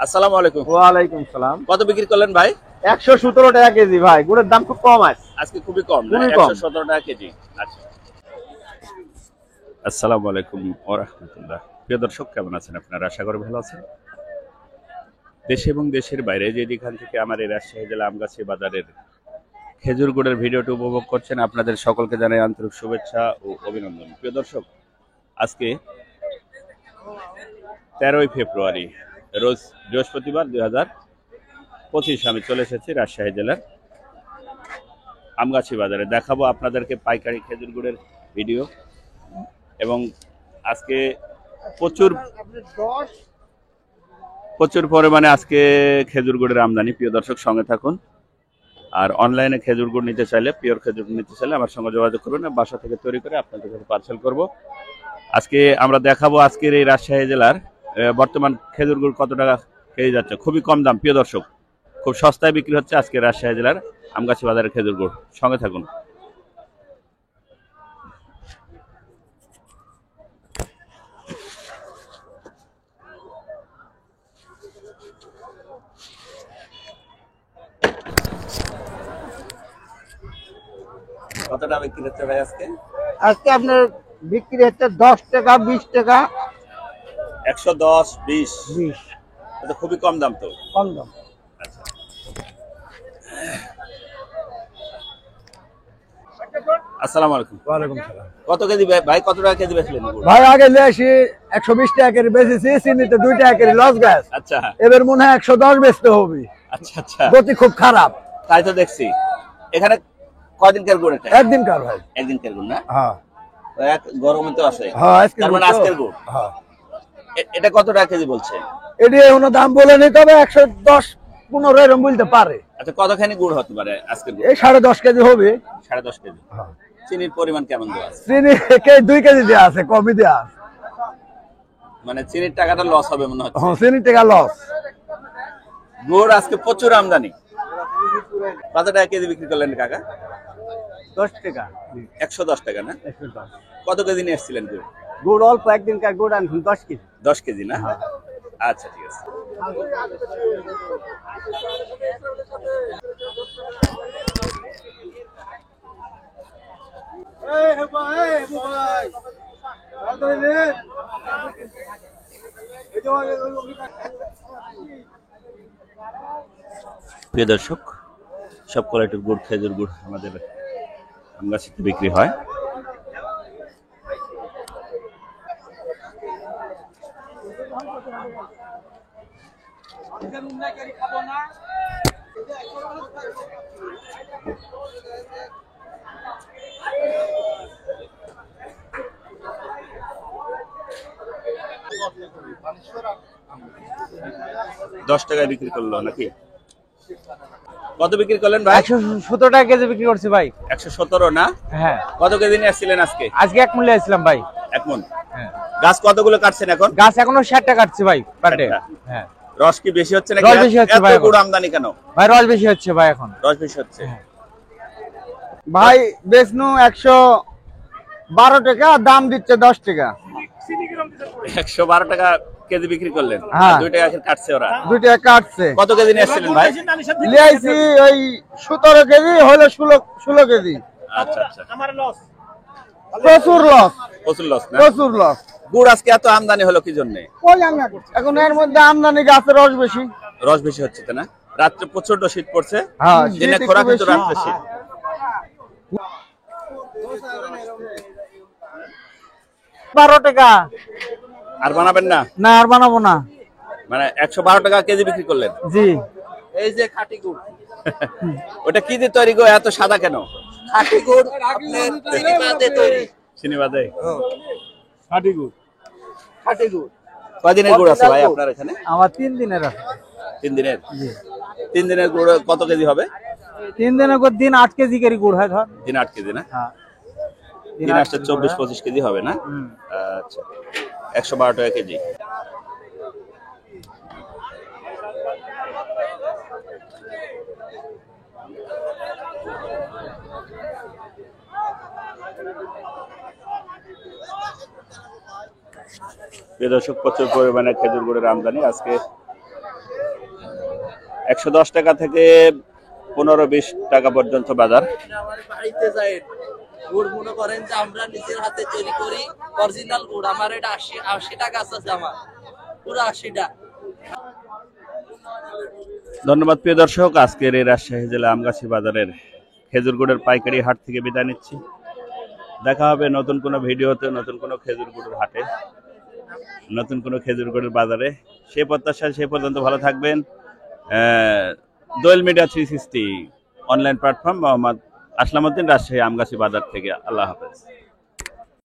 আসসালামু আলাইকুম। ওয়ালাইকুম সালাম। কত বিক্রি করলেন ভাই? 117 টাকা কেজি ভাই। গুড়ের দাম খুব কম আছে। আজকে খুবই কম না, খুবই কম। 117 টাকা কেজি। আচ্ছা। আসসালামু আলাইকুম ওয়া রাহমাতুল্লাহ। প্রিয় দর্শক, কেমন আছেন আপনারা? আশা করি ভালো আছেন। দেশে এবং দেশের বাইরে যেখান থেকে আমার এই রাজশাহী জেলা আমগাছি বাজারের খেজুর গুড়ের ভিডিওটি উপভোগ করছেন, আপনাদের সকলকে জানাই আন্তরিক শুভেচ্ছা ও অভিনন্দন। প্রিয় দর্শক, আজকে 13ই ফেব্রুয়ারি, রোজ বৃহস্পতিবার, 2025। আমি চলে এসেছি রাজশাহী জেলার আমগাছি বাজারে। দেখাবো আপনাদেরকে পাইকারি খেজুর গুড়ের ভিডিও, এবং আজকে প্রচুর পরিমাণে আজকে খেজুর গুড়ের আমদানি। প্রিয় দর্শক, সঙ্গে থাকুন। আর অনলাইনে খেজুর গুড় নিতে চাইলে, পিওর খেজুর নিতে চাইলে আমার সঙ্গে যোগাযোগ করবেন। বাসা থেকে তৈরি করে আপনাদের কাছে পার্সেল করব। আজকে আমরা দেখাবো আজকের এই রাজশাহী জেলার বর্তমান খেজুর গুড় কত টাকা কেজি যাচ্ছে। খুবই কম দাম প্রিয় দর্শক, খুব সস্তায় বিক্রি হচ্ছে আজকে রাজশাহী জেলার আমগাছি বাজারের খেজুর গুড়। সঙ্গে থাকুন। কত টাকা বিক্রি হচ্ছে ভাই আজকে? আজকে আপনার বিক্রি হচ্ছে 10 টাকা, 20 টাকা। 110, 20। 20 এটা খুবই কম দাম তো। কম দাম। আচ্ছা। আসসালামু আলাইকুম। ওয়ালাইকুম সালাম। কত কেজি ভাই, কত টাকা কেজি বেচলেন গুড়? ভাই আগে লেসি 120 টাকা করে বেচেছি, চিনিতে 2 টাকা করে লস গেছে। আচ্ছা এবার মনে হয় 110 বেচতে হবে। আচ্ছা আচ্ছা, গতি খুব খারাপ। তাই তো দেখছি। এখানে কয়দিনকার গুড় এটা? একদিন কার ভাই। একদিনকার গুড় না? হ্যাঁ এক গরমে তো আছে। হ্যাঁ, আজকে তার মানে আজকের গুড়। হ্যাঁ। এটা কত টাকা কেজি বলছে? এটি কোনো দাম বলে নি, তবে 110 15 এরকম বলতে পারে। আচ্ছা, কতখানি গুড় হতে পারে আজকের গুড়? এই 10.5 কেজি হবে। 10.5 কেজি। চিনির পরিমাণ কেমন দেওয়া আছে? চিনি 2 কেজি দেওয়া আছে, কমই দেওয়া আছে। মানে চিনির টাকাটা লস হবে মনে হচ্ছে। হ্যাঁ, চিনি টাকা লস। গুড় আজকে প্রচুর আমদানি। কত টাকা কেজি বিক্রি করলেন কাকা? 10 টাকা। 110 টাকা না? 110। কত কেজি নিয়ে এসেছিলেন গুড়? গুড় অল্প, একদিনকার গুড় আনছেন 10 কেজি। 10 কেজি না? আচ্ছা, ঠিক আছে। প্রিয় দর্শক, সব কোয়ালিটির গুড়, খেজুর গুড় আমাদের আমগাছিতে বিক্রি হয়। $10 বিক্রি করলো নাকি? কত বিক্রি করলেন ভাই? 117 টাকা কেজি বিক্রি করছি ভাই। 117 না? হ্যাঁ। কত কেজি নিয়ে আসছিলেন আজকে? আজকে 1 মূল্যে আসছিলাম ভাই। 1 মণ। হ্যাঁ। গাছ কতগুলো কাটছেন এখন? গাছ এখনো 60 টাকা কাটছে ভাই পার ডে। 60টা। হ্যাঁ। রস কি বেশি হচ্ছে নাকি? রস বেশি হচ্ছে ভাই এত এখন। গুড় আমদানি কেন? ভাই রস বেশি হচ্ছে ভাই এখন। রস বেশি হচ্ছে। ভাই বেচনু 112 টাকা, দাম দিচ্ছে 10 টাকা। 112 টাকা কেজি বিক্রি করলেন। হ্যাঁ। 2 টাকা কাটছে ওরা। 2 টাকা কাটছে। কত কেজি নিয়ে আসছিলেন ভাই? লিয়াইছি ওই 17 কেজি, হলো 16 কেজি। আচ্ছা আচ্ছা। প্রচুর লস। প্রচুর লস না? প্রচুর লস। গুড় আজকে এত আমদানি হলো কি জন্য? এখন এর মধ্যে আমদানি, গাছের রস বেশি। রস বেশি হচ্ছে তো না? রাত্রে প্রচন্ড শীত পড়ছে। হ্যাঁ, দিনে শীত খরা, একটু কিন্তু বেশি। রাত্রে শীত। বারো টাকা। আর বানাবেন না? না, আর বানাবো না। মানে 112 টাকা কেজি বিক্রি করলেন? জি। এই যে খাঁটি গুড়, ওটা কি দিয়ে তৈরি গো? এত সাদা কেন? খাঁটি গুড় আপনার চিনি বাদে তৈরি। চিনি বাদে? খাঁটি গুড়। খাঁটি গুড়। কয়দিনের গুড় আছে ভাই আপনার এখানে? আমার 3 দিনের আছে। 3 দিনের? 3 দিনের গুড় কত কেজি হবে? 3 দিনের করে দিন 8 কেজি করে গুড় হয় ধর। দিন 8 কেজি না? হ্যাঁ। দিন আসছে 24-25 কেজি হবে না? আচ্ছা, 112 টাকা কেজি। প্রিয় দর্শক, প্রচুর পরিমাণে খেজুর গুড়ের আমদানি। আজকে 110 টাকা থেকে 15-20 টাকা পর্যন্ত বাজার। আমার বাড়িতে যাই গুড় মনে করেন যে আমরা নিজের হাতে তৈরি করি অরিজিনাল গুড়। আমার এটা 80 টাকা আছে আমার, পুরো 80টা। ধন্যবাদ প্রিয় দর্শক, আজকের এই রাজশাহী জেলা আমগাছি বাজারের খেজুর গুড়ের পাইকারি হাট থেকে বিদায় নিচ্ছি। দেখা হবে নতুন কোনো ভিডিওতে, নতুন কোনো খেজুর গুড়ের হাটে, নতুন কোনো খেজুর গুড়ের বাজারে। সে প্রত্যাশায় সে পর্যন্ত ভালো থাকবেন। Doel media 360 online platform, Mohammad Aslamuddin, Rajshahi Amgachhi বাজার থেকে। আল্লাহ হাফেজ।